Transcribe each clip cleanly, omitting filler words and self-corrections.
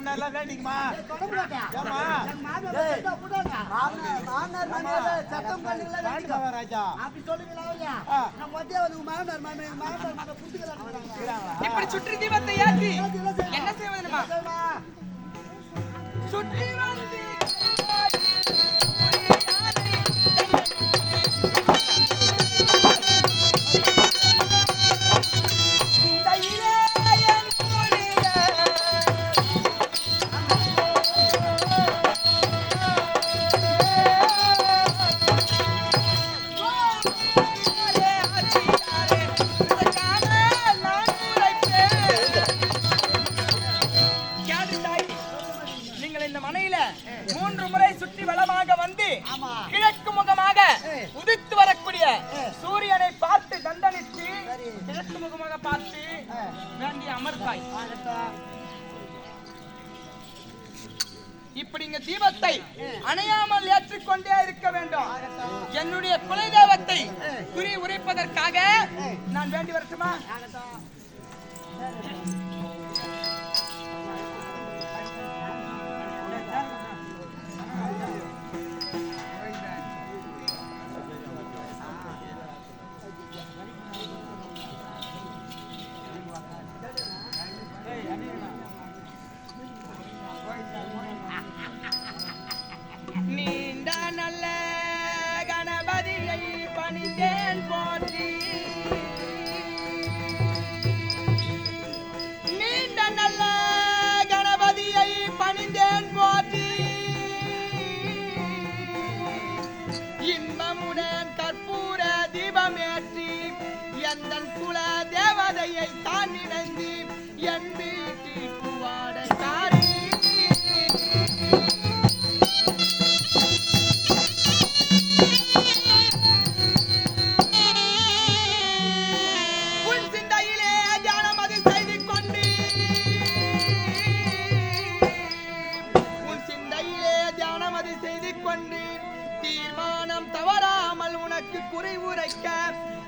சொன்னாலாம் வேண்டிக்குமா? சத்தம் ராஜா அப்படி சொல்லுங்களா? இப்படி சுற்றி தீபத்தை ஏற்றி என்ன செய்வதுமா? சுற்றி வந்து கிழக்கு முகமாக உதித்து வரக்கூடிய சூரியனை பார்த்து தண்டனிட்டு கிழக்கு முகமாக பார்த்து வேண்டிய அமர்த்தாய். இப்படி இங்க தீபத்தை அணையாமல் ஏற்றிக்கொண்டே இருக்க வேண்டும். என்னுடைய குலை தெய்வத்தை குறி உரைப்பதற்காக நான் வேண்டி வரட்டுமா? நீண்ட நல்ல கணபதியை பணிந்தேன் போற்றி, நீண்ட நல்ல கணபதியை பணிந்தேன் போற்றி, இன்பமுடன் கற்பூர தீபமேற்றி எந்த குல தேவதையை தான் நினைந்து என் வீட்டில் பூவாட காரி தீர்மானம் தவறாமல் உனக்கு குறை உரைக்க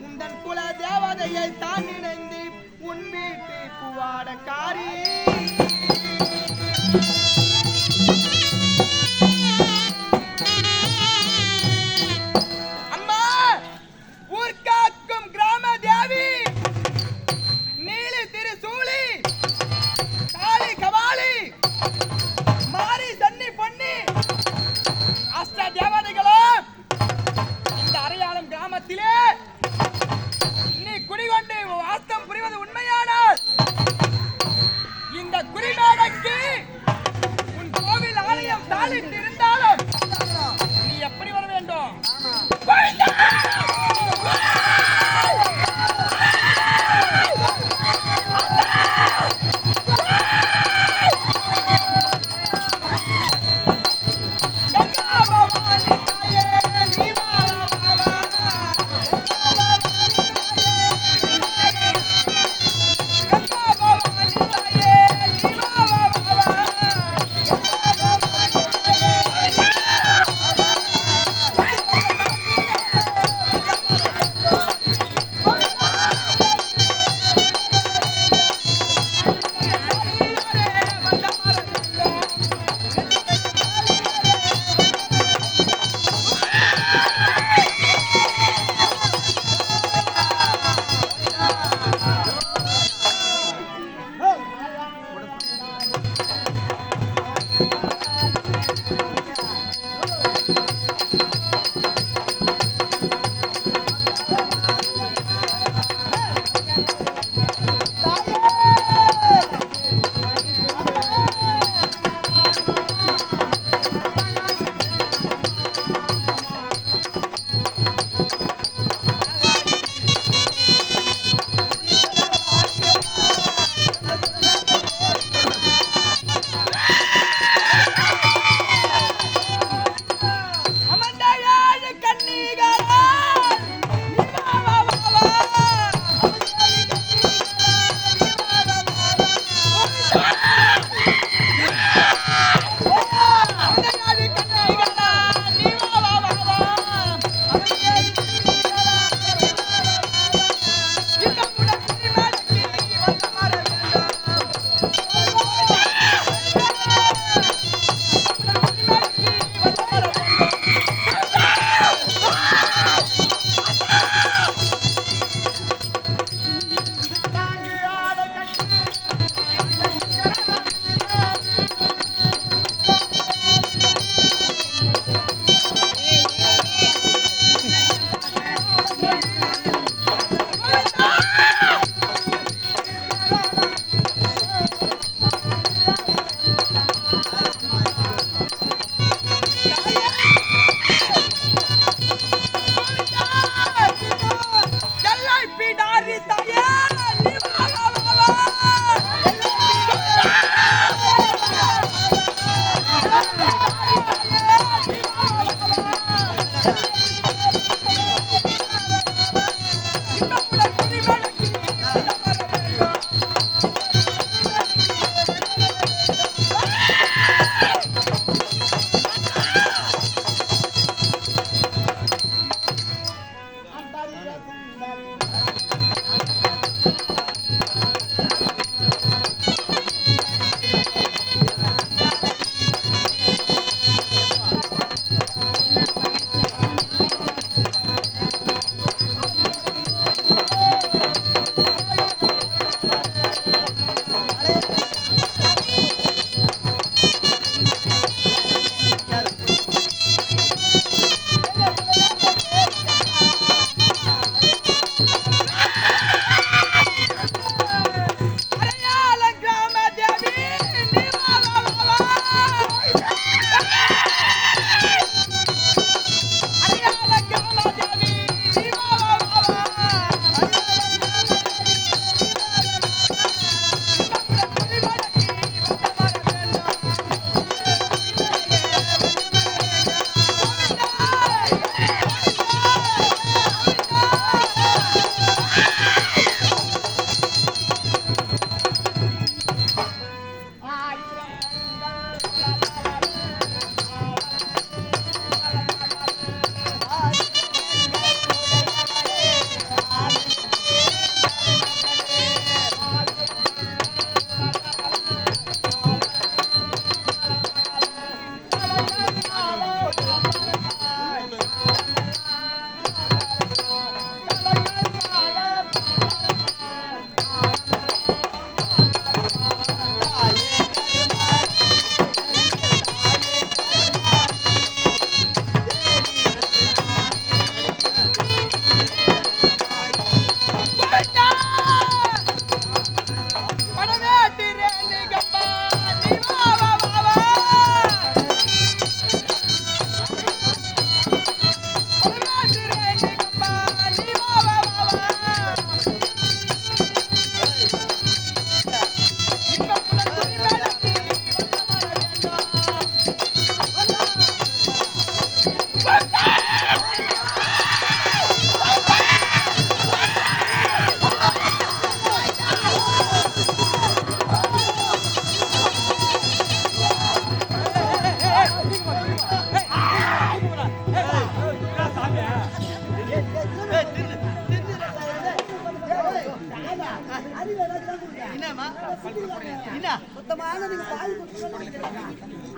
உந்தன் குல தேவதையை தான் நினைந்து உன் வீட்டு பூவாடக்காரி அம்மா ஊர்காக்கும் கிராம தேவி நீலி திருசூலி காளி கபாலி மாரி சன்னி பொன்னி அஷ்ட தேவதைகளும் இந்த அரையாளம் கிராமத்திலே நீ குடிகொண்டு வாஸ்தம் புரிவது உண்மையானால் இந்த குறிமேடைக்கு உன் கோவில் ஆலயம் தாளிட்டு இருந்தாலும் நீ எப்படி வர வேண்டும்?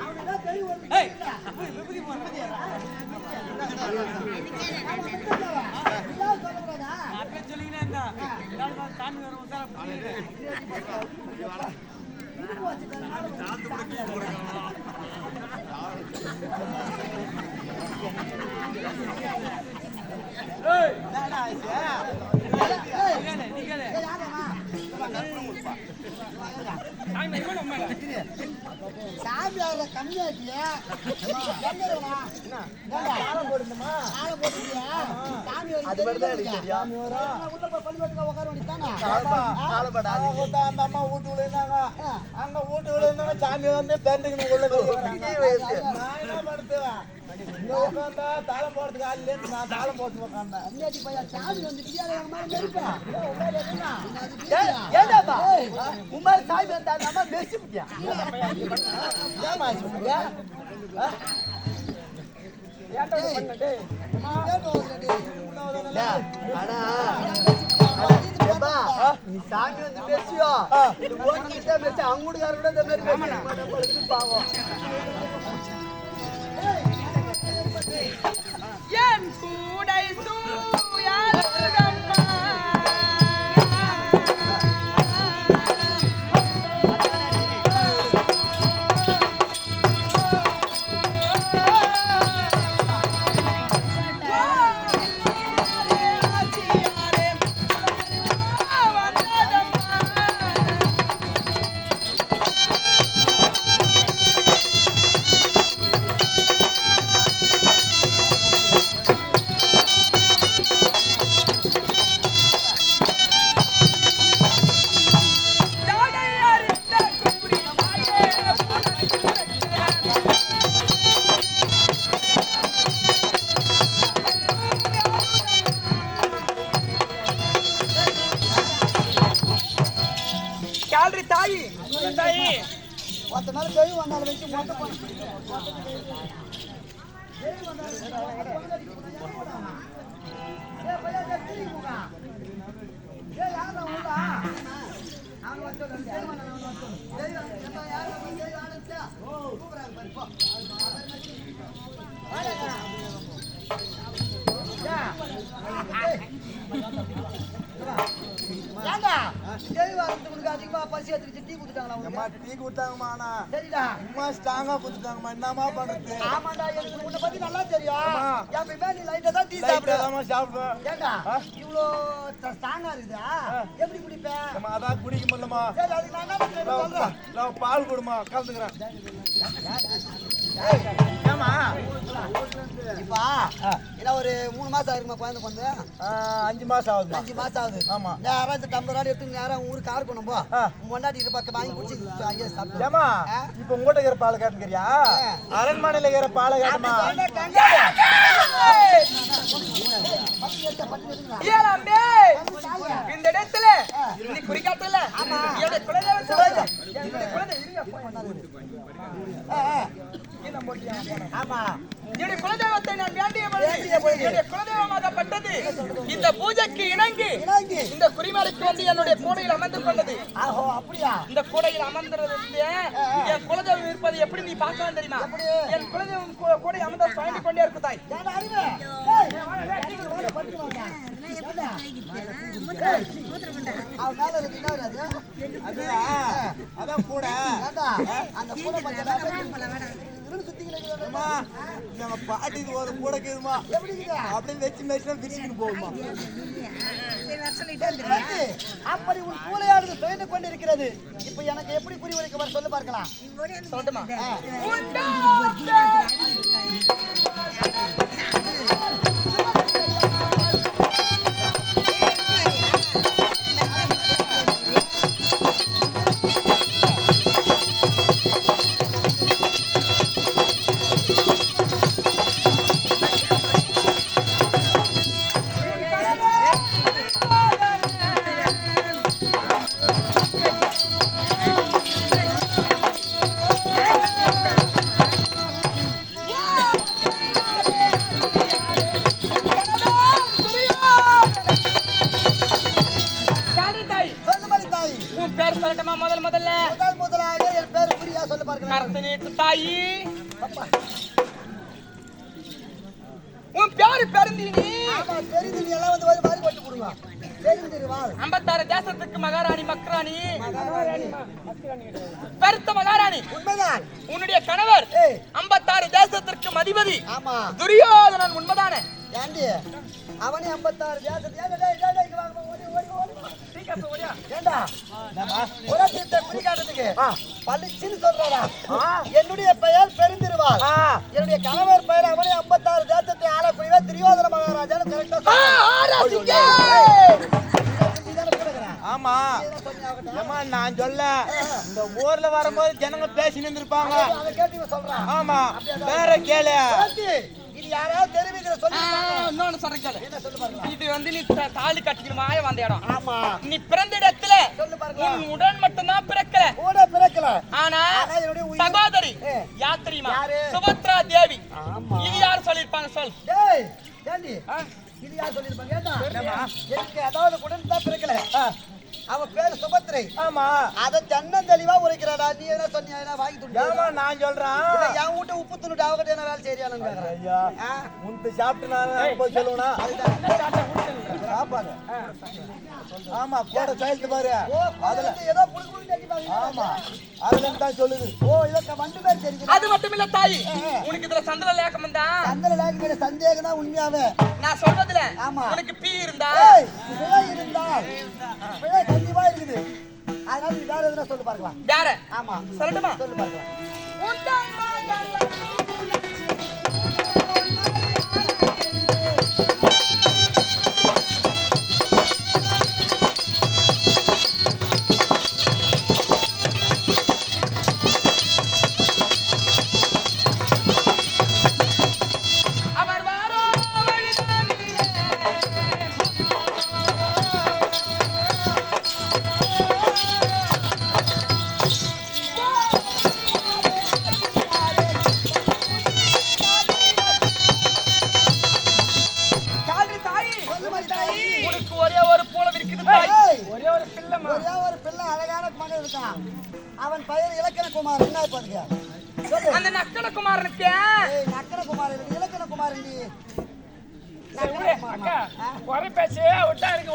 அவனுக்கு தெளிவு வந்து ஏய் விபதி போறா அப்படியே சொல்லிக்கினே இருந்தா எல்லாரும் சாமி வரும் சார் சாமி அவரை கம்மியாட்டியா உட்கார அந்த அம்மா வீட்டுக்குள்ள இருந்தாங்க அங்க வீட்டுக்குள்ள இருந்தாங்க சாமி வந்து பேண்டுக்கு உள்ள நான் என்ன படுத்துவேன் உட்காந்தா தாளம் போடுறதுக்கு ஆள் இல்லைன்னு நான் தாளம் போட்டு உட்காந்தேன் சாமி வந்து உண்மை சாமி வந்தா நம்ம பேசி முடியா நீ சாமி வந்து பேசியோ பேசி அவங்கூட்டுக்கார கூட இந்த மாதிரி பாவம் என் கூடை சூயம்மா தாயி தாயி ஒருத்த மேல தெய்வம் வந்தாலும் வச்சு மொட்டை பண்ண அதிகமா பசி எடுத்துக்கிட்டு டீ குடுத்தாங்களா டீ குடுத்தாங்கம்மா சரிடா அம்மா ஸ்ட்ராங்கா குடுத்தாங்கம்மா என்னமா பண்ணுது ஆமாடா எனக்கு உன்னை பத்தி நல்லா தெரியும் எப்பவுமே நீ லைட்டா தான் டீ சாப்பிடுவேன் ஏண்டா இவ்வளோ ஸ்ட்ராங்கா இருக்குதா எப்படி குடிப்பேன் அதான் குடிக்க முடியலமா சரி அதுக்கு நான் என்ன சொல்றேன் நான் பால் கொடுமா கலந்துக்கிறேன் ஏமா இப்பா இல்ல ஒரு 3 மாசம் ஆயிருக்குமா குழந்தை வந்து 5 மாசம் ஆகுது 5 மாசம் ஆகுது ஆமா யாராவது இந்த டம்ளர் எடுத்து நேரம் ஊருக்கு கார் கொண்டு போ முன்னாடி பக்கம் வாங்கி குடிச்சு ஐயா சாப்பிடுமா இப்ப உங்ககிட்ட இருக்கிற பால் காட்டுங்கிறியா அரண்மனையில இருக்கிற பாலை காட்டுமா இந்த இடத்துல நீ குறிக்காட்டல என்னுடைய குலதெய்வத்தை நான் வேண்டிய குலதெய்வமாகப்பட்டது இந்த பூஜைக்கு இணங்கி இந்த குறிமலைக்கு வந்து என்னுடைய கூடையில் அமர்ந்து கொண்டது. இந்த கூடையில் அமர்ந்தது என் குலதெய்வம் இருப்பது எப்படி நீ பார்க்கலாம் தெரியுமா? என் குலதெய்வம் கூடை அமர்ந்த பயந்து கொண்டே இருக்கு தாய். அதான் கூட அந்த கூட பாட்டி ஒரு கூடக்குதுமா அப்படின்னு வச்சு மேய்ச்சல் பிரிச்சுட்டு போகுமா அப்படி உன் கூலையானது சுயந்து கொண்டிருக்கிறது. இப்ப எனக்கு எப்படி புரிய வைக்க வர சொல்லு பார்க்கலாம். சொல்லட்டுமா? தாயி உன் பேரு பெருந்தினி. ஆமா பெருந்தினி எல்லாம் வந்து ஒரு மாதிரி போட்டு போடுங்க. பெருந்தினி வா. 56 தேசத்துக்கு மகாராணி மக்ராணி. பெருத்த மகாராணி. உண்மைதான். உன்னுடைய கணவர் 56 தேசத்திற்கு அதிபதி. ஆமா. துரியோதனன் உண்மைதானே? ஏண்டி அவனே 56 தேசத்து ஏண்டா டேய் டேய் இங்க வாங்க ஓடி ஓடி ஓடி. சீக்கிரம் ஓடியா. ஏண்டா ஒரு தீர்த்த குறிகாட்டத்துக்கு பள்ளிச்சின்னு சொல்றாடா. என்னுடைய பெயர் பெருந்திருவாள். என்னுடைய கணவர் பெயர் அவனே 56 தேசத்தை ஆளக்கூடிய துரியோதன மகாராஜான்னு கரெக்டா சொல்றான். ஆமா ஏமா நான் சொல்ல இந்த ஊர்ல வரும்போது ஜனங்க பேசின்னு இருந்திருப்பாங்க. அதை கேட்டு சொல்றான். ஆமா வேற கேளு. இது யாராவது தெரிவிக்கிற சொல்லி இன்னொன்னு சொல்றேன் கேளு. என்ன சொல்லு பாருங்க. இது வந்து நீ தாலி கட்டிக்கணுமாய வந்த இடம். ஆமா நீ பிறந்த இடத்துல சொல்லு பாருங்க. உன் உடன் மட்டும்தான் பிறக்கல. கூட பிறக்கல. ஆனா என்னுடைய சகோதரி யாத்திரிமா யாரு? சுபத்ரா தேவி. ஆமா. இது யார் சொல்லிருப்பாங்க சொல். டேய் ஏண்டி இது யார் சொல்லிருப்பாங்க? ஏண்டா எனக்கு அதாவது உடன் தான் பிறக்கல. அவ பேரு சுபத்ரை. ஆமா அத ஜன்னன் தெளிவா உரைக்கிறாடா. நீ என்ன சொன்னியா? என்ன வாங்கி துண்டு ஏமா நான் சொல்றேன். என் வீட்டை உப்பு துண்டு அவகிட்ட என்ன வேலை செய்யறியான்னு கேக்குறேன். ஐயா முந்து சாப்பிட்டு நான் போய் சொல்லுவனா சாப்பாடு. ஆமா கூட சைல்டு பாரு. ஓ அதுல ஏதோ புளு புளு தட்டி பாருங்க. ஆமா அதுல தான் சொல்லுது. ஓ இதக்க வண்டு பேர் தெரியுது. அது மட்டும் இல்ல தாயி, உனக்கு இதுல சந்தல லேக்கம் வந்தா சந்தல லேக்கம் சந்தேகம் தான் உண்மையாவே. நான் சொல்றதுல ஆமா. உனக்கு பீ இருந்தா பிழை இருந்தால் பிழை கண்டிப்பா இருக்குது. அதனால நீ வேற எதுனா சொல்லு பார்க்கலாம். வேற ஆமா சொல்லட்டுமா? சொல்லு பார்க்கலாம். அவன் பெயர் இலக்கணகுமார். என்ன பாருங்க அந்த நக்கன குமாரனுக்கு நக்கன குமார் இலக்கண குமார். ஒரே பேச்சு விட்டா இருக்கு.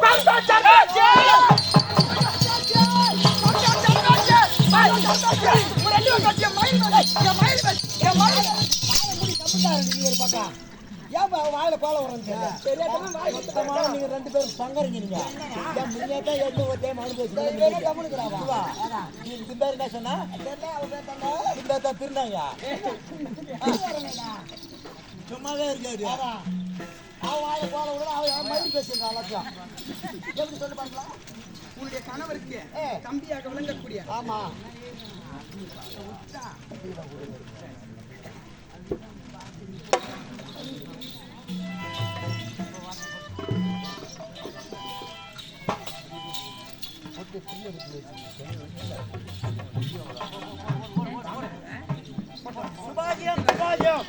ஒரு பக்கம் ஏன் வாயில கோல வரும் தெரியாத நீங்க 2 பேரும் பங்கறீங்க. நீங்க முன்னேற்ற எட்டு ஒரு டைம் பேர் என்ன சொன்னா திருந்தாங்க சும்மாவே இருக்காரு. அவன் வாயில கோல விட அவன் மயில் பேசியிருக்கான் எல்லாத்தையும். எப்படி சொல்லி பார்க்கலாம்? உன்னுடைய கணவருக்கு தம்பியாக விளங்கக்கூடிய ஆமா சுபாகியம் சுபாகியம்